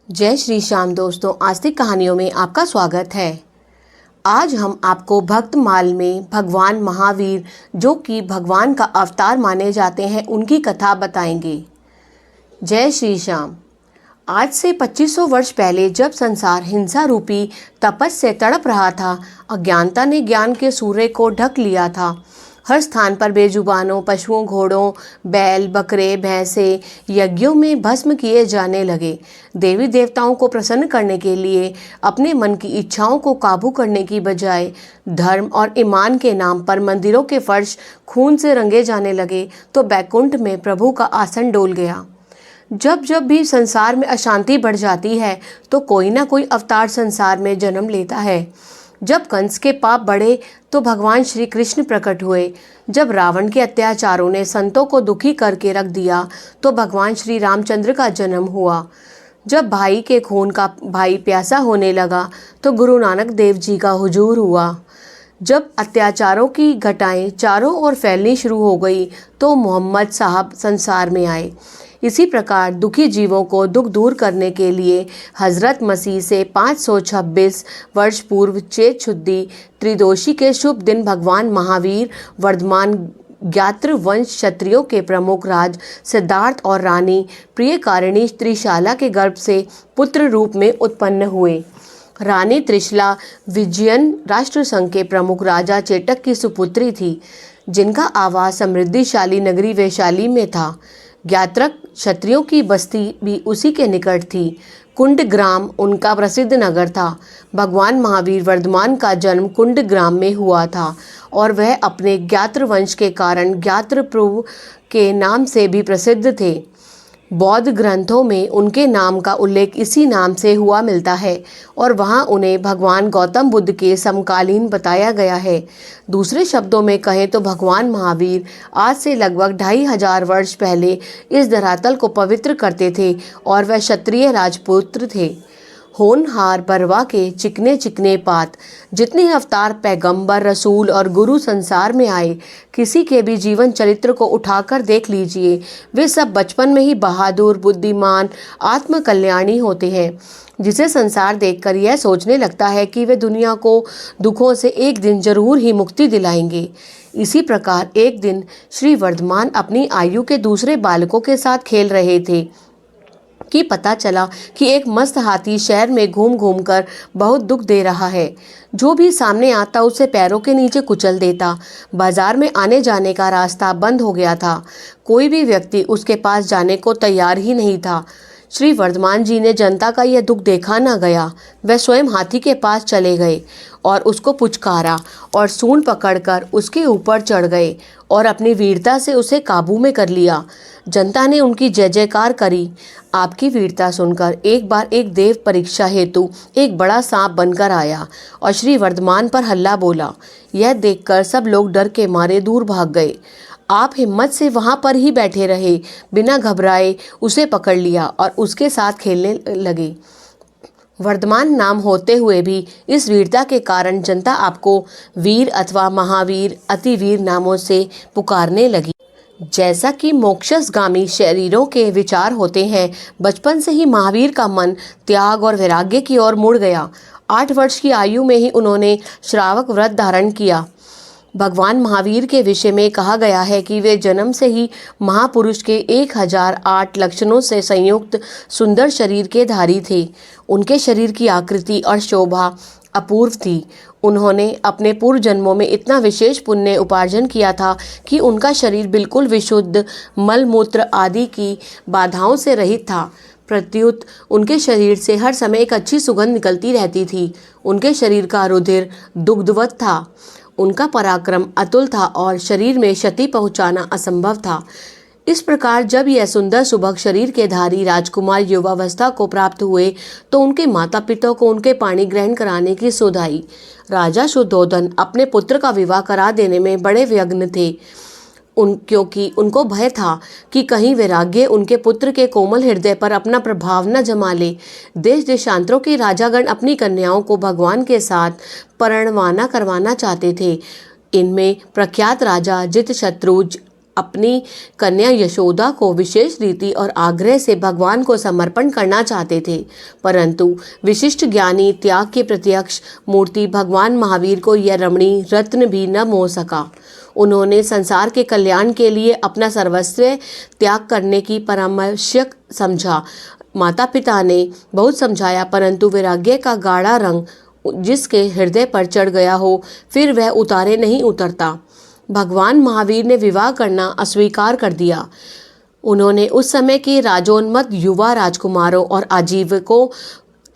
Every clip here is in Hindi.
जय श्री श्याम दोस्तों, आस्तिक कहानियों में आपका स्वागत है। आज हम आपको भक्तमाल में भगवान महावीर, जो कि भगवान का अवतार माने जाते हैं, उनकी कथा बताएंगे। जय श्री श्याम। आज से 2500 वर्ष पहले जब संसार हिंसा रूपी तपस से तड़प रहा था, अज्ञानता ने ज्ञान के सूर्य को ढक लिया था। हर स्थान पर बेजुबानों, पशुओं, घोड़ों, बैल, बकरे, भैंसे यज्ञों में भस्म किए जाने लगे। देवी देवताओं को प्रसन्न करने के लिए अपने मन की इच्छाओं को काबू करने की बजाय धर्म और ईमान के नाम पर मंदिरों के फर्श खून से रंगे जाने लगे, तो बैकुंठ में प्रभु का आसन डोल गया। जब जब भी संसार में अशांति बढ़ जाती है, तो कोई ना कोई अवतार संसार में जन्म लेता है। जब कंस के पाप बढ़े तो भगवान श्री कृष्ण प्रकट हुए। जब रावण के अत्याचारों ने संतों को दुखी करके रख दिया, तो भगवान श्री रामचंद्र का जन्म हुआ। जब भाई के खून का भाई प्यासा होने लगा, तो गुरु नानक देव जी का हुजूर हुआ। जब अत्याचारों की घटाएं चारों ओर फैलनी शुरू हो गई, तो मोहम्मद साहब संसार में आए। इसी प्रकार दुखी जीवों को दुख दूर करने के लिए हजरत मसीह से 526 वर्ष पूर्व चेत शुद्धि त्रिदोषी के शुभ दिन भगवान महावीर वर्धमान ज्ञात्र वंश क्षत्रियों के प्रमुख राज सिद्धार्थ और रानी प्रियकारिणी त्रिशाला के गर्भ से पुत्र रूप में उत्पन्न हुए। रानी त्रिशला विजयन राष्ट्र संघ के प्रमुख राजा चेटक की सुपुत्री थी, जिनका आवास समृद्धिशाली नगरी वैशाली में था। ज्ञात्रक क्षत्रियों की बस्ती भी उसी के निकट थी। कुंडग्राम उनका प्रसिद्ध नगर था। भगवान महावीर वर्धमान का जन्म कुंडग्राम में हुआ था और वह अपने ज्ञात्र वंश के कारण ज्ञात्रप्रभु के नाम से भी प्रसिद्ध थे। बौद्ध ग्रंथों में उनके नाम का उल्लेख इसी नाम से हुआ मिलता है और वहाँ उन्हें भगवान गौतम बुद्ध के समकालीन बताया गया है। दूसरे शब्दों में कहें तो भगवान महावीर आज से लगभग 2500 वर्ष पहले इस धरातल को पवित्र करते थे और वह क्षत्रिय राजपुत्र थे। होनहार बरवा के चिकने चिकने पात। जितने अवतार पैगंबर, रसूल और गुरु संसार में आए, किसी के भी जीवन चरित्र को उठाकर देख लीजिए, वे सब बचपन में ही बहादुर, बुद्धिमान, आत्मकल्याणी होते हैं, जिसे संसार देखकर यह सोचने लगता है कि वे दुनिया को दुखों से एक दिन जरूर ही मुक्ति दिलाएंगे। इसी प्रकार एक दिन श्री वर्धमान अपनी आयु के दूसरे बालकों के साथ खेल रहे थे कि पता चला कि एक मस्त हाथी शहर में घूम घूम कर बहुत दुख दे रहा है। जो भी सामने आता उसे पैरों के नीचे कुचल देता। बाजार में आने जाने का रास्ता बंद हो गया था। कोई भी व्यक्ति उसके पास जाने को तैयार ही नहीं था। श्री वर्धमान जी ने जनता का यह दुख देखा न गया। वह स्वयं हाथी के पास चले गए और उसको पुचकारा और सूंड पकड़कर उसके ऊपर चढ़ गए और अपनी वीरता से उसे काबू में कर लिया। जनता ने उनकी जय जयकार करी। आपकी वीरता सुनकर एक बार एक देव परीक्षा हेतु एक बड़ा सांप बनकर आया और श्री वर्धमान पर हल्ला बोला। यह देखकर सब लोग डर के मारे दूर भाग गए। आप हिम्मत से वहां पर ही बैठे रहे, बिना घबराए उसे पकड़ लिया और उसके साथ खेलने लगे। वर्धमान नाम होते हुए भी इस वीरता के कारण जनता आपको वीर अथवा महावीर, अतिवीर नामों से पुकारने लगी। जैसा कि मोक्षगामी शरीरों के विचार होते हैं, बचपन से ही महावीर का मन त्याग और वैराग्य की ओर मुड़ गया। 8 वर्ष की आयु में ही उन्होंने श्रावक व्रत धारण किया। भगवान महावीर के विषय में कहा गया है कि वे जन्म से ही महापुरुष के 1008 लक्षणों से संयुक्त सुंदर शरीर के धारी थे। उनके शरीर की आकृति और शोभा अपूर्व थी। उन्होंने अपने पूर्व जन्मों में इतना विशेष पुण्य उपार्जन किया था कि उनका शरीर बिल्कुल विशुद्ध, मल मूत्र आदि की बाधाओं से रहित था। प्रत्युत उनके शरीर से हर समय एक अच्छी सुगंध निकलती रहती थी। उनके शरीर का रुधिर दुग्धवत था। उनका पराक्रम अतुल था और शरीर में क्षति पहुंचाना असंभव था। इस प्रकार जब यह सुंदर सुभग शरीर के धारी राजकुमार युवावस्था को प्राप्त हुए, तो उनके माता पिता को उनके पाणी ग्रहण कराने की सुध आई। राजा शुद्धोधन अपने पुत्र का विवाह करा देने में बड़े व्यग्र थे, क्योंकि उनको भय था कि कहीं वैराग्य उनके पुत्र के कोमल हृदय पर अपना प्रभाव न जमा ले। देश देशांतरों के राजागण अपनी कन्याओं को भगवान के साथ परिणवाना करवाना चाहते थे। इनमें प्रख्यात राजा जितशत्रु अपनी कन्या यशोदा को विशेष रीति और आग्रह से भगवान को समर्पण करना चाहते थे, परंतु विशिष्ट ज्ञानी त्याग के प्रत्यक्ष मूर्ति भगवान महावीर को यह रमणीय रत्न भी न मोह सका। उन्होंने संसार के कल्याण के लिए अपना सर्वस्व त्याग करने की परमावश्यक समझा। माता पिता ने बहुत समझाया, परंतु वैराग्य का गाढ़ा रंग जिसके हृदय पर चढ़ गया हो, फिर वह उतारे नहीं उतरता। भगवान महावीर ने विवाह करना अस्वीकार कर दिया। उन्होंने उस समय के राजोन्मत्त युवा राजकुमारों और आजीविकों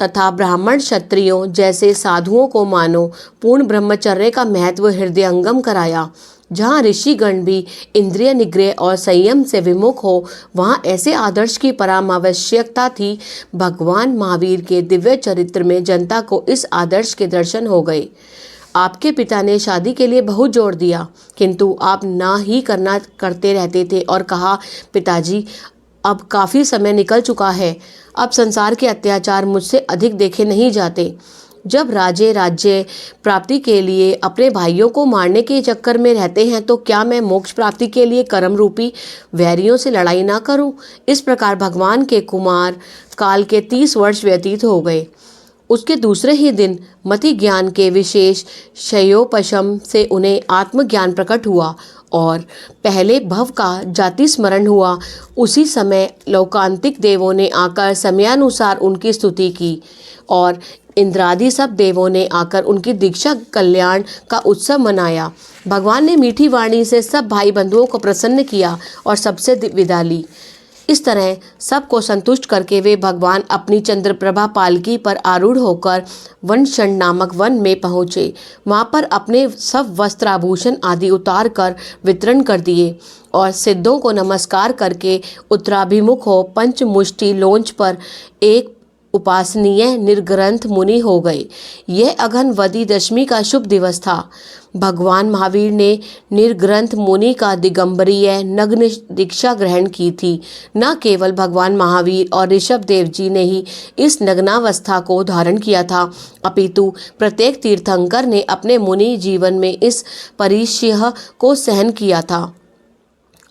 तथा ब्राह्मण क्षत्रियों जैसे साधुओं को मानो पूर्ण ब्रह्मचर्य का महत्व हृदयंगम कराया। जहाँ ऋषिगण भी इंद्रिय निग्रह और संयम से विमुख हो, वहाँ ऐसे आदर्श की परमावश्यकता थी। भगवान महावीर के दिव्य चरित्र में जनता को इस आदर्श के दर्शन हो गए। आपके पिता ने शादी के लिए बहुत जोर दिया, किंतु आप ना ही करते रहते थे और कहा, पिताजी अब काफ़ी समय निकल चुका है, अब संसार के अत्याचार मुझसे अधिक देखे नहीं जाते। जब राजे राज्य प्राप्ति के लिए अपने भाइयों को मारने के चक्कर में रहते हैं, तो क्या मैं मोक्ष प्राप्ति के लिए कर्म रूपी वैरियों से लड़ाई ना करूं? इस प्रकार भगवान के कुमार काल के 30 वर्ष व्यतीत हो गए। उसके दूसरे ही दिन मति ज्ञान के विशेष क्षयोपशम से उन्हें आत्मज्ञान प्रकट हुआ और पहले भव का जाति स्मरण हुआ। उसी समय लौकांतिक देवों ने आकर समयानुसार उनकी स्तुति की और इंद्रादि सब देवों ने आकर उनकी दीक्षा कल्याण का उत्सव मनाया। भगवान ने मीठी वाणी से सब भाई बंधुओं को प्रसन्न किया और सबसे विदा ली। इस तरह सबको संतुष्ट करके वे भगवान अपनी चंद्रप्रभा पालकी पर आरूढ़ होकर वनशण नामक वन में पहुँचे। वहाँ पर अपने सब वस्त्राभूषण आदि उतार कर वितरण कर दिए और सिद्धों को नमस्कार करके उत्तराभिमुख हो पंचमुष्टि लोंच पर एक उपासनीय निर्ग्रंथ मुनि हो गए। यह अघनवदी दशमी का शुभ दिवस था। भगवान महावीर ने निर्ग्रंथ मुनि का दिगंबरीय नग्न दीक्षा ग्रहण की थी। न केवल भगवान महावीर और ऋषभ देव जी ने ही इस नग्नावस्था को धारण किया था, अपितु प्रत्येक तीर्थंकर ने अपने मुनि जीवन में इस परिचय को सहन किया था।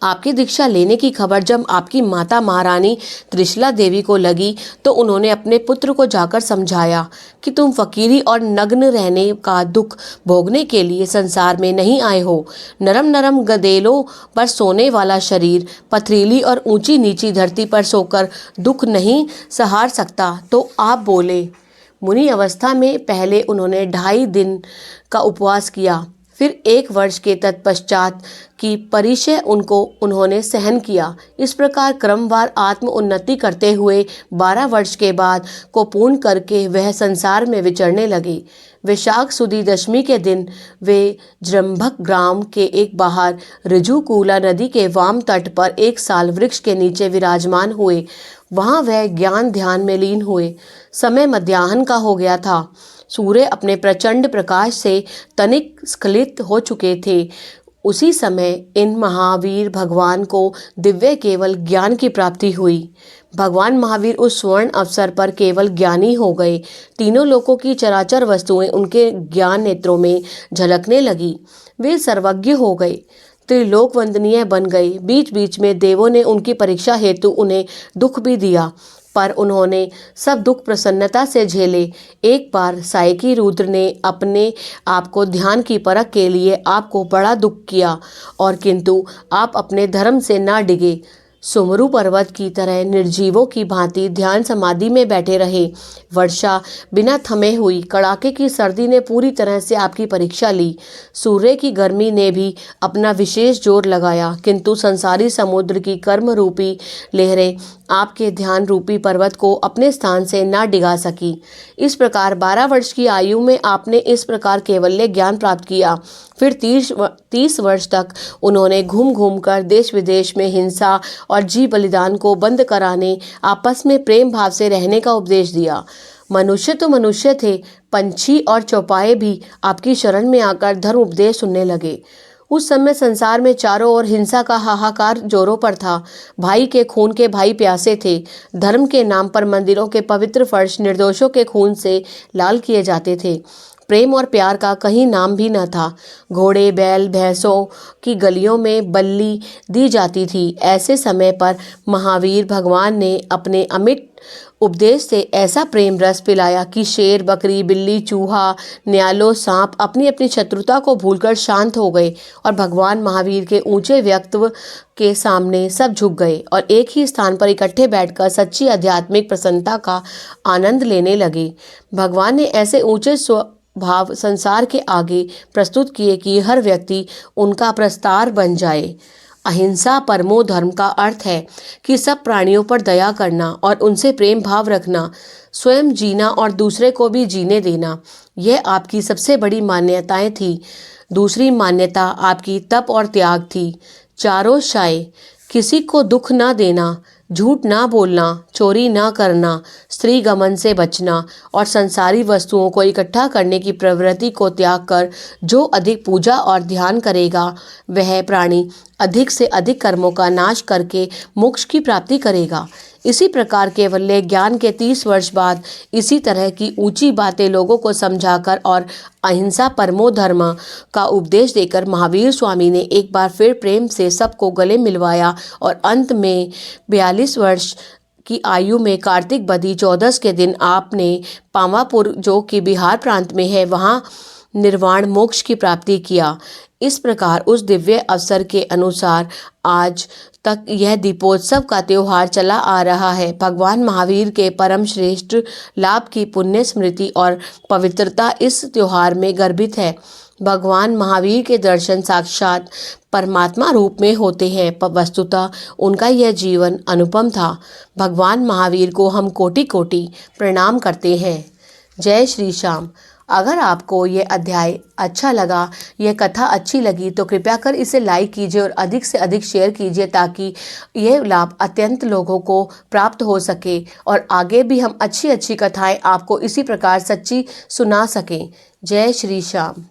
आपकी दीक्षा लेने की खबर जब आपकी माता महारानी त्रिशला देवी को लगी, तो उन्होंने अपने पुत्र को जाकर समझाया कि तुम फकीरी और नग्न रहने का दुख भोगने के लिए संसार में नहीं आए हो। नरम नरम गदेलों पर सोने वाला शरीर पथरीली और ऊंची नीची धरती पर सोकर दुख नहीं सहार सकता। तो आप बोले। मुनि अवस्था में पहले उन्होंने 2.5 दिन का उपवास किया, फिर 1 वर्ष के तत्पश्चात की परिचय उन्होंने सहन किया। इस प्रकार क्रमवार आत्म उन्नति करते हुए 12 वर्ष के बाद को पूर्ण करके वह संसार में विचरने लगे। वैशाख सुदी दशमी के दिन वे जृंभक ग्राम के एक बाहर ऋजुकूला नदी के वाम तट पर एक साल वृक्ष के नीचे विराजमान हुए। वहाँ वह ज्ञान ध्यान में लीन हुए। समय मध्याह्न का हो गया था। सूर्य अपने प्रचंड प्रकाश से तनिक स्खलित हो चुके थे। उसी समय इन महावीर भगवान को दिव्य केवल ज्ञान की प्राप्ति हुई। भगवान महावीर उस स्वर्ण अवसर पर केवल ज्ञानी हो गए। तीनों लोकों की चराचर वस्तुएं उनके ज्ञान नेत्रों में झलकने लगी। वे सर्वज्ञ हो गए, त्रिलोक वंदनीय बन गए। बीच बीच में देवों ने उनकी परीक्षा हेतु उन्हें दुख भी दिया, पर उन्होंने सब दुख प्रसन्नता से झेले। एक बार सायकी रुद्र ने अपने आप को ध्यान की परख के लिए आपको बड़ा दुख किया, और किंतु आप अपने धर्म से ना डिगे। सुमरु पर्वत की तरह निर्जीवों की भांति ध्यान समाधि में बैठे रहे। वर्षा बिना थमे हुई, कड़ाके की सर्दी ने पूरी तरह से आपकी परीक्षा ली। सूर्य की गर्मी ने भी अपना विशेष जोर लगाया, किंतु संसारी समुद्र की कर्म रूपी लहरें आपके ध्यान रूपी पर्वत को अपने स्थान से ना डिगा सकी। इस प्रकार 12 वर्ष की आयु में आपने इस प्रकार केवल्य ज्ञान प्राप्त किया। फिर 30 वर्ष तक उन्होंने घूम घूम कर देश विदेश में हिंसा और जीव बलिदान को बंद कराने, आपस में प्रेम भाव से रहने का उपदेश दिया। मनुष्य तो मनुष्य थे, पंछी और चौपाए भी आपकी शरण में आकर धर्म उपदेश सुनने लगे। उस समय संसार में चारों ओर हिंसा का हाहाकार जोरों पर था। भाई के खून के भाई प्यासे थे। धर्म के नाम पर मंदिरों के पवित्र फर्श निर्दोषों के खून से लाल किए जाते थे। प्रेम और प्यार का कहीं नाम भी न था। घोड़े बैल भैंसों की गलियों में बलि दी जाती थी। ऐसे समय पर महावीर भगवान ने अपने अमिट उपदेश से ऐसा प्रेम रस पिलाया कि शेर बकरी बिल्ली चूहा न्यालो सांप अपनी अपनी शत्रुता को भूलकर शांत हो गए और भगवान महावीर के ऊंचे व्यक्तित्व के सामने सब झुक गए और एक ही स्थान पर इकट्ठे बैठकर सच्ची आध्यात्मिक प्रसन्नता का आनंद लेने लगे। भगवान ने ऐसे ऊंचे स्वभाव संसार के आगे प्रस्तुत किए कि हर व्यक्ति उनका प्रस्तार बन जाए। अहिंसा परमो धर्म का अर्थ है कि सब प्राणियों पर दया करना और उनसे प्रेम भाव रखना, स्वयं जीना और दूसरे को भी जीने देना, यह आपकी सबसे बड़ी मान्यताएं थी। दूसरी मान्यता आपकी तप और त्याग थी। चारों शाय किसी को दुख ना देना, झूठ ना बोलना, चोरी ना करना, स्त्री गमन से बचना और संसारी वस्तुओं को इकट्ठा करने की प्रवृत्ति को त्याग कर जो अधिक पूजा और ध्यान करेगा वह प्राणी अधिक से अधिक कर्मों का नाश करके मोक्ष की प्राप्ति करेगा। इसी प्रकार केवल्य ज्ञान के 30 वर्ष बाद इसी तरह की ऊंची बातें लोगों को समझाकर और अहिंसा परमो धर्म का उपदेश देकर महावीर स्वामी ने एक बार फिर प्रेम से सबको गले मिलवाया और अंत में 42 वर्ष की आयु में कार्तिक बदी 14 के दिन आपने पावापुर जो कि बिहार प्रांत में है वहाँ निर्वाण मोक्ष की प्राप्ति किया। इस प्रकार उस दिव्य अवसर के अनुसार आज तक यह दीपोत्सव का त्योहार चला आ रहा है। भगवान महावीर के परम श्रेष्ठ लाभ की पुण्य स्मृति और पवित्रता इस त्योहार में गर्भित है। भगवान महावीर के दर्शन साक्षात परमात्मा रूप में होते हैं। वस्तुतः उनका यह जीवन अनुपम था। भगवान महावीर को हम कोटि कोटि प्रणाम करते हैं। जय श्री श्याम। अगर आपको ये अध्याय अच्छा लगा, यह कथा अच्छी लगी तो कृपया कर इसे लाइक कीजिए और अधिक से अधिक शेयर कीजिए ताकि यह लाभ अत्यंत लोगों को प्राप्त हो सके और आगे भी हम अच्छी अच्छी कथाएं आपको इसी प्रकार सच्ची सुना सकें। जय श्री श्याम।